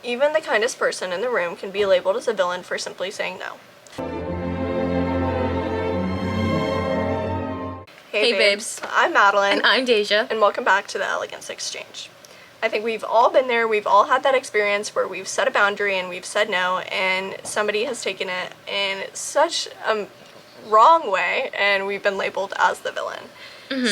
Even the kindest person in the room can be labeled as a villain for simply saying no. Hey babes. I'm Madeline. And I'm Deja. And welcome back to the Elegance Exchange. I think we've all been there, we've all had that experience where we've set a boundary and we've said no, and somebody has taken it in such a wrong way and we've been labeled as the villain.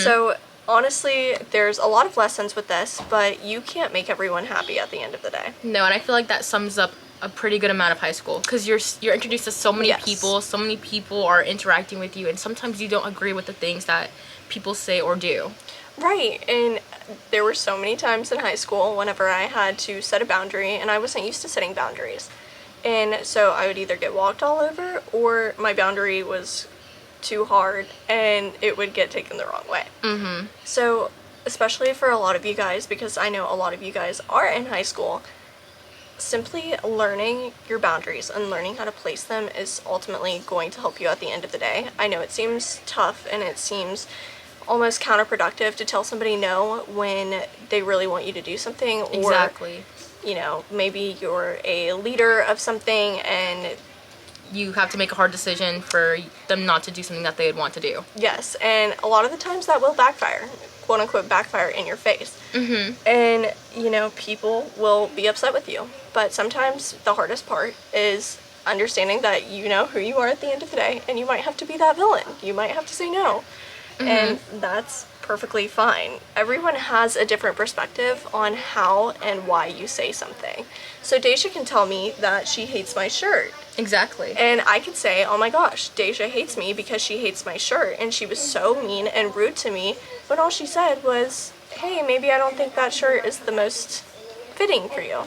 So honestly, there's a lot of lessons with this, but you can't make everyone happy at the end of the day. No, and I feel like that sums up a pretty good amount of high school, because you're introduced to so many people, so many people are interacting with you, and sometimes you don't agree with the things that people say or do. Right, and there were so many times in high school whenever I had to set a boundary and I wasn't used to setting boundaries. And so I would either get walked all over or my boundary was too hard and it would get taken the wrong way. So especially for a lot of you guys, because I know a lot of you guys are in high school, simply learning your boundaries and learning how to place them is ultimately going to help you at the end of the day. I know it seems tough and it seems almost counterproductive to tell somebody no when they really want you to do something, or Exactly. you know, maybe you're a leader of something and You have to make a hard decision for them not to do something that they would want to do. yes, and a lot of the times that will backfire, quote unquote backfire in your face. And you know, people will be upset with you, but sometimes the hardest part is understanding that you know who you are at the end of the day and you might have to be that villain, you might have to say no. And that's perfectly fine. Everyone has a different perspective on how and why you say something. So Deja can tell me that she hates my shirt. Exactly. And I could say, oh my gosh, Deja hates me because she hates my shirt and she was so mean and rude to me, when all she said was, hey, maybe I don't think that shirt is the most fitting for you.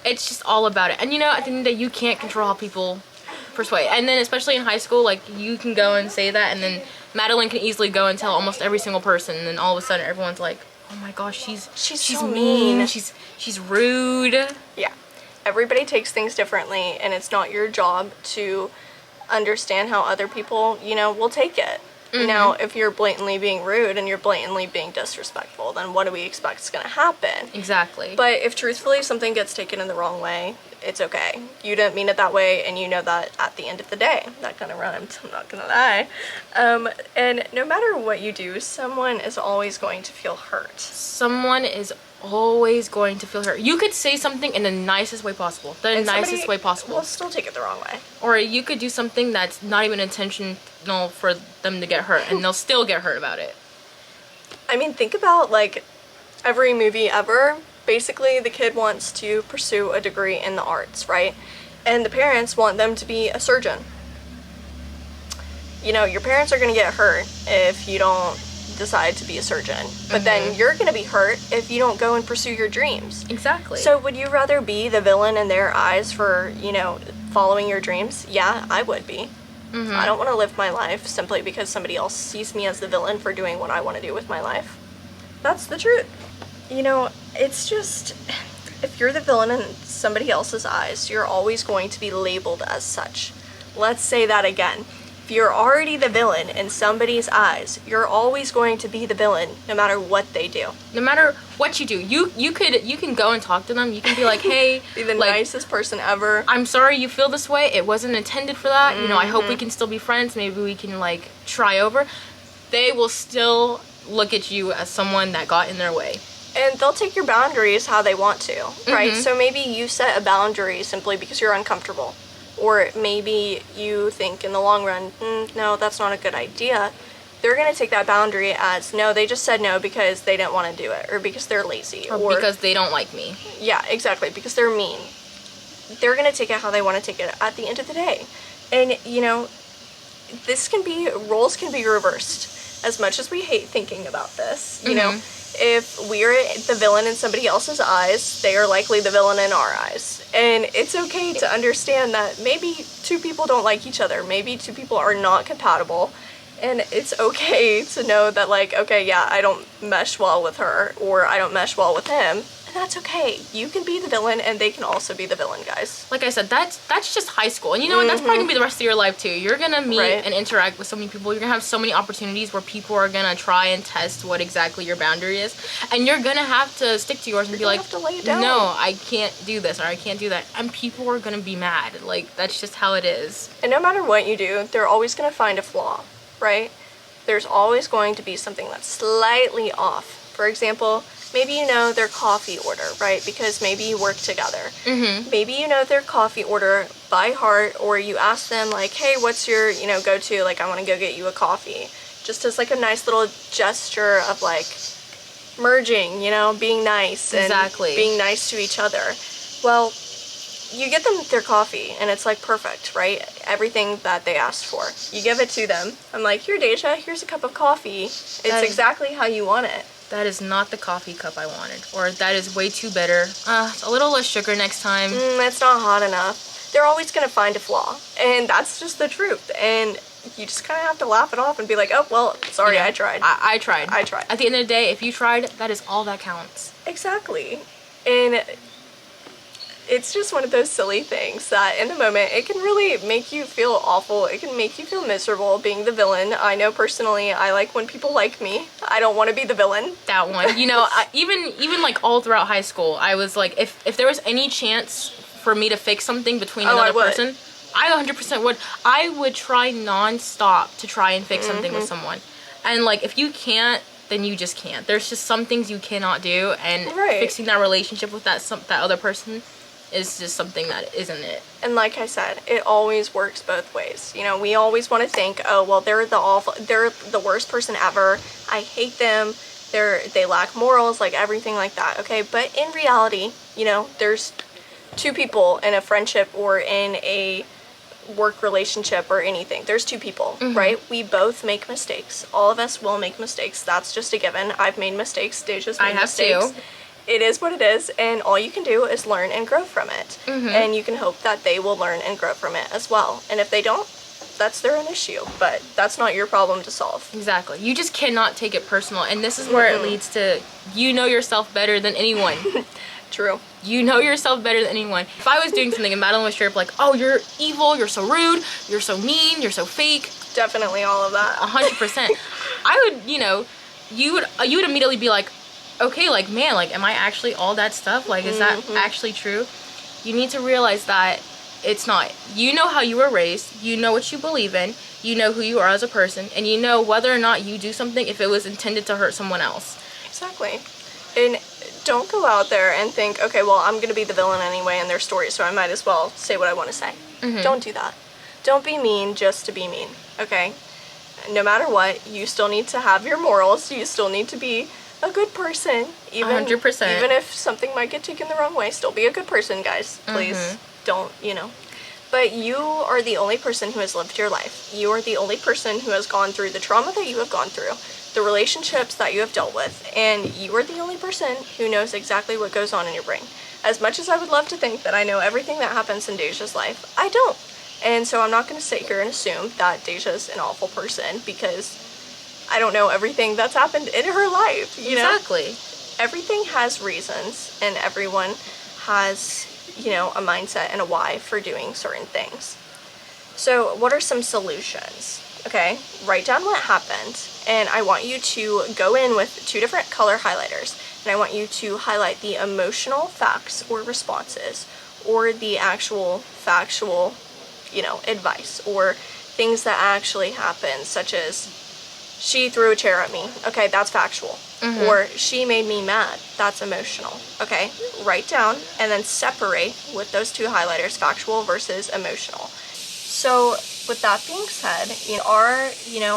It's just all about it. And you know, at the end of the day, you can't control how people persuade. And then especially in high school, like, you can go and say that, and then Madeline can easily go and tell almost every single person, and then all of a sudden everyone's like, oh my gosh, she's so mean. She's rude. Yeah. Everybody takes things differently, and it's not your job to understand how other people, you know, will take it. Now, if you're blatantly being rude and you're blatantly being disrespectful, then what do we expect is going to happen? Exactly. But if truthfully something gets taken in the wrong way, it's okay. You didn't mean it that way, and you know that at the end of the day. That kind of rhymed, I'm not gonna lie. And no matter what you do, someone is always going to feel hurt. Someone is always going to feel hurt. You could say something in the nicest way possible. The nicest way possible. Will still take it the wrong way. Or you could do something that's not even intentional for them to get hurt, and they'll still get hurt about it. I mean, think about, like, every movie ever. Basically, the kid wants to pursue a degree in the arts, right? And the parents want them to be a surgeon. You know, your parents are going to get hurt if you don't decide to be a surgeon. But then you're going to be hurt if you don't go and pursue your dreams. Exactly. So would you rather be the villain in their eyes for, you know, following your dreams? Yeah, I would be. I don't want to live my life simply because somebody else sees me as the villain for doing what I want to do with my life. That's the truth. You know, it's just, if you're the villain in somebody else's eyes, you're always going to be labeled as such. Let's say that again. If you're already the villain in somebody's eyes, you're always going to be the villain no matter what they do. No matter what you do, you can go and talk to them. You can be like, hey, Be the like, nicest person ever. I'm sorry you feel this way. It wasn't intended for that. You know, I hope we can still be friends. Maybe we can, like, try over. They will still look at you as someone that got in their way. And they'll take your boundaries how they want to, right? So maybe you set a boundary simply because you're uncomfortable. Or maybe you think in the long run, no, that's not a good idea. They're going to take that boundary as, no, they just said no because they didn't want to do it, or because they're lazy. Or because they don't like me. Yeah, exactly, because they're mean. They're going to take it how they want to take it at the end of the day. And, you know, roles can be reversed. As much as we hate thinking about this, you know, if we're the villain in somebody else's eyes, they are likely the villain in our eyes. And it's okay to understand that maybe two people don't like each other. Maybe two people are not compatible. And it's okay to know that, like, okay, yeah, I don't mesh well with her, or I don't mesh well with him. And that's okay. You can be the villain and they can also be the villain, guys. Like I said, that's just high school. And you know what? That's probably gonna be the rest of your life too. You're gonna meet and interact with so many people. You're gonna have so many opportunities where people are gonna try and test what exactly your boundary is. And you're gonna have to stick to yours and be like, have to lay it down. no, I can't do this or I can't do that. And people are gonna be mad. Like, that's just how it is. And no matter what you do, they're always gonna find a flaw, right? There's always going to be something that's slightly off. For example, maybe you know their coffee order, right? Because maybe you work together. Maybe you know their coffee order by heart, or you ask them like, hey, what's your, go-to? Like, I want to go get you a coffee. Just as like a nice little gesture of like merging, being nice and being nice to each other. Well, you get them their coffee and it's like perfect, right? Everything that they asked for. You give it to them. I'm like, here, Deja, here's a cup of coffee. It's exactly how you want it. That is not the coffee cup I wanted. Or that is way too bitter. A little less sugar next time. It's not hot enough. They're always going to find a flaw. And that's just the truth. And you just kind of have to laugh it off and be like, oh, well, sorry, I tried. I tried. I tried. At the end of the day, if you tried, that is all that counts. Exactly. And it's just one of those silly things that in the moment it can really make you feel awful. It can make you feel miserable being the villain. I know personally I like when people like me. I don't want to be the villain. That one. Even like all throughout high school, I was like, if there was any chance for me to fix something between another person, I 100% would. I would try non-stop to try and fix something with someone. And like, if you can't, then you just can't. There's just some things you cannot do, and fixing that relationship with that other person is just something that isn't it. And like I said, it always works both ways. We always want to think, oh, well, they're the worst person ever. I hate them. They lack morals, like everything like that. Okay, but in reality, there's two people in a friendship or in a work relationship or anything. There's two people, right? We both make mistakes. All of us will make mistakes. That's just a given. I've made mistakes. Deja's made mistakes. I have too. It is what it is, and all you can do is learn and grow from it. And you can hope that they will learn and grow from it as well. And if they don't, that's their own issue, but that's not your problem to solve. Exactly. You just cannot take it personal, and this is where it leads to, you know yourself better than anyone. True. You know yourself better than anyone. If I was doing something and Madeline was straight up like, oh, you're evil, you're so rude, you're so mean, you're so fake. Definitely all of that. 100%. I would, you would immediately be like, okay, like, man, like, am I actually all that stuff? Like, is that actually true? You need to realize that it's not. You know how you were raised, you know what you believe in, you know who you are as a person, and you know whether or not you do something if it was intended to hurt someone else. Exactly. And don't go out there and think, okay, well, I'm going to be the villain anyway in their story, so I might as well say what I want to say. Don't do that. Don't be mean just to be mean, okay? No matter what, you still need to have your morals. You still need to be a good person, even 100%. Even if something might get taken the wrong way, still be a good person, guys. Please don't, But you are the only person who has lived your life. You are the only person who has gone through the trauma that you have gone through, the relationships that you have dealt with, and you are the only person who knows exactly what goes on in your brain. As much as I would love to think that I know everything that happens in Deja's life, I don't. And so I'm not going to sit here and assume that Deja's an awful person because I don't know everything that's happened in her life, you know? Exactly. Everything has reasons, and everyone has, a mindset and a why for doing certain things. So what are some solutions? Okay, write down what happened, and I want you to go in with 2 different color highlighters, and I want you to highlight the emotional facts or responses, or the actual factual, advice, or things that actually happened, such as she threw a chair at me. Okay, that's factual. Or she made me mad. That's emotional. Okay, write down and then separate with those 2 highlighters, factual versus emotional. So with that being said, you are,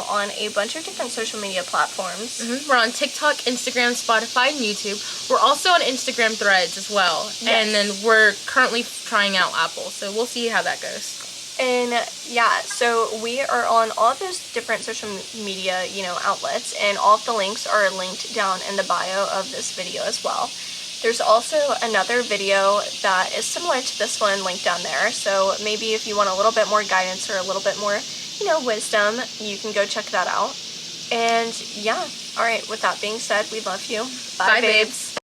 on a bunch of different social media platforms. We're on TikTok, Instagram, Spotify, and YouTube. We're also on Instagram Threads as well. Yes. And then we're currently trying out Apple, so we'll see how that goes. And yeah, so we are on all of those different social media, outlets, and all of the links are linked down in the bio of this video as well. There's also another video that is similar to this one linked down there, so maybe if you want a little bit more guidance or a little bit more, wisdom, you can go check that out. And yeah, alright, with that being said, we love you. Bye babes.